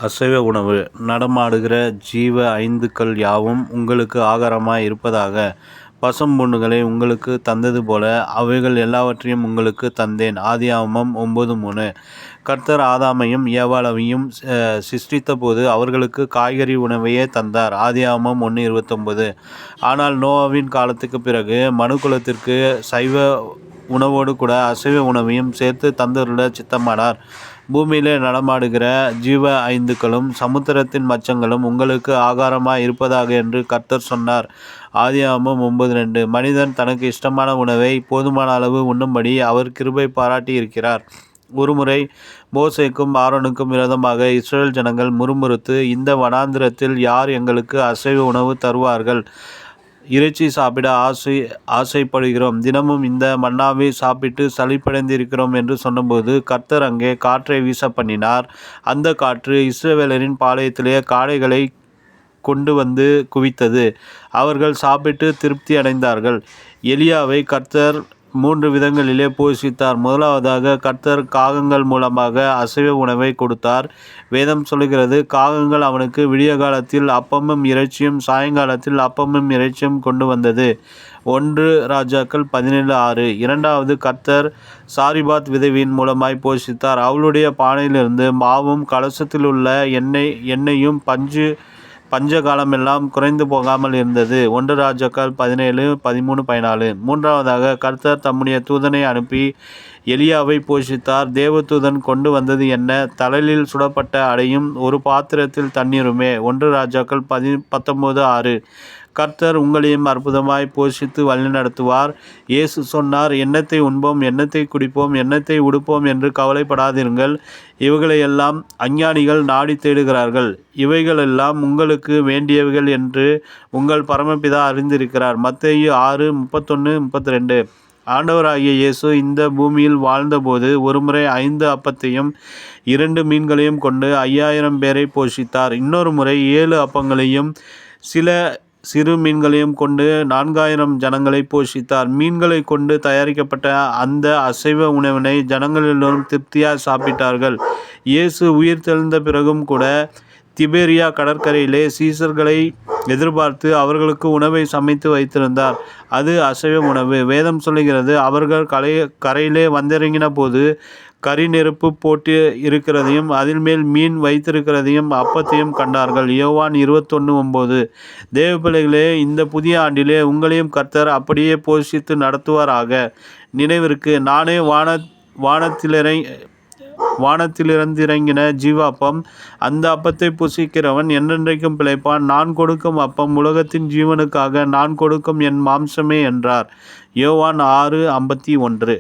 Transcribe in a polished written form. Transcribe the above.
அசைவ உணவு. நடமாடுகிற ஜீவ ஐந்துக்கள் யாவும் உங்களுக்கு ஆகாரமாய் இருப்பதாக பசும்பொன்னுகளை உங்களுக்கு தந்தது போல அவைகள் எல்லாவற்றையும் உங்களுக்கு தந்தேன். ஆதியாகமம் 9:3. கர்த்தர் ஆதாமையும் ஏவாளையும் சிருஷ்டித்த போது அவர்களுக்கு காய்கறி உணவையே தந்தார். ஆதியாகமம் 1:29. ஆனால் நோவாவின் காலத்துக்கு பிறகு மனுக்குலத்திற்கு சைவ உணவோடு கூட அசைவ உணவையும் சேர்த்து தந்தருள சித்தமானார். பூமியிலே நடமாடுகிற ஜீவ ஐந்துக்களும் சமுத்திரத்தின் மச்சங்களும் உங்களுக்கு ஆகாரமாய் இருப்பதாக என்று கர்த்தர் சொன்னார். ஆதியாகமம் 9:2. மனிதன் தனக்கு இஷ்டமான உணவை போதுமான அளவு உண்ணும்படி அவர் கிருபை பாராட்டி இருக்கிறார். ஒருமுறை மோசேக்கும் ஆரோனுக்கும் விரோதமாக இஸ்ரவேல் ஜனங்கள் முறுமுறுத்து, இந்த வனாந்திரத்தில் யார் எங்களுக்கு அசைவ உணவு தருவார்கள்? இறைச்சி சாப்பிட ஆசைப்படுகிறோம். தினமும் இந்த மன்னாவை சாப்பிட்டு சலிப்படைந்திருக்கிறோம் என்று சொன்னபோது கர்த்தர் அங்கே காற்றை வீச பண்ணினார். அந்த காற்று இஸ்ரவேலரின் பாளையத்திலே காடைகளை கொண்டு வந்து குவித்தது. அவர்கள் சாப்பிட்டு திருப்தி அடைந்தார்கள். எலியாவை கர்த்தர் 3 விதங்களிலே போஷித்தார். முதலாவதாக கர்த்தர் காகங்கள் மூலமாக அசைவ உணவை கொடுத்தார். வேதம் சொல்லுகிறது, காகங்கள் அவனுக்கு விடிய காலத்தில் அப்பமும் இறைச்சியும் சாயங்காலத்தில் அப்பமும் இறைச்சியும் கொண்டு வந்தது. 1 ராஜாக்கள் 17:6. இரண்டாவது, கர்த்தர் சாரிபாத் விதவியின் மூலமாய் போஷித்தார். அவளுடைய பானையிலிருந்து மாவும் கலசத்திலுள்ள எண்ணெயும் பஞ்ச காலமெல்லாம் குறைந்து போகாமல் இருந்தது. 1 ராஜாக்கள் 17:13-14. மூன்றாவதாக கர்த்தர் தம்முடைய தூதனை அனுப்பி எலியாவை போஷித்தார். தேவதூதன் கொண்டு வந்தது என்ன? தழலில் சுடப்பட்ட அடையும் ஒரு பாத்திரத்தில் தண்ணீருமே. 1 ராஜாக்கள் 19:6. கர்த்தர் உங்களையும் அற்புதமாய் போஷித்து வழிநடத்துவார். இயேசு சொன்னார், எண்ணத்தை உண்போம், எண்ணத்தை குடிப்போம், எண்ணத்தை உடுப்போம் என்று கவலைப்படாதீர்கள். இவைகளையெல்லாம் அஞ்ஞானிகள் நாடி தேடுகிறார்கள். இவைகளெல்லாம் உங்களுக்கு வேண்டியவைகள் என்று உங்கள் பரமபிதா அறிந்திருக்கிறார். மத்தேயு 6:31-32. ஆண்டவராகிய இயேசு இந்த பூமியில் வாழ்ந்தபோது ஒருமுறை 5 அப்பத்தையும் 2 மீன்களையும் கொண்டு 5000 பேரை போஷித்தார். இன்னொரு முறை 7 அப்பங்களையும் சில சிறு மீன்களையும் கொண்டு 4000 ஜனங்களை போஷித்தார். மீன்களை கொண்டு தயாரிக்கப்பட்ட அந்த அசைவ உணவினை ஜனங்கள் எல்லோரும் திருப்தியாய் சாப்பிட்டார்கள். இயேசு உயிர் தெழுந்த பிறகும் கூட திபேரியா கடற்கரையிலே சீசர்களை எதிர்பார்த்து அவர்களுக்கு உணவை சமைத்து வைத்திருந்தார். அது அசைவ உணவு. வேதம் சொல்லுகிறது, அவர்கள் கரையிலே வந்திறங்கின போது கரி நெருப்பு போட்டு இருக்கிறதையும் அதில் மேல் மீன் வைத்திருக்கிறதையும் அப்பத்தையும் கண்டார்கள். யோவான் 21:9. தேவ பிள்ளைகளே, இந்த புதிய ஆண்டிலே உங்களையும் கர்த்தர் அப்படியே போஷித்து நடத்துவாராக. நினைவிற்கு, நானே வானத்திலிறங்கின ஜீவாப்பம். அந்த அப்பத்தை புசிக்கிறவன் என்றென்றைக்கும் பிழைப்பான். நான் கொடுக்கும் அப்பம் உலகத்தின் ஜீவனுக்காக நான் கொடுக்கும் என் மாம்சமே என்றார். யோவான் 6:51.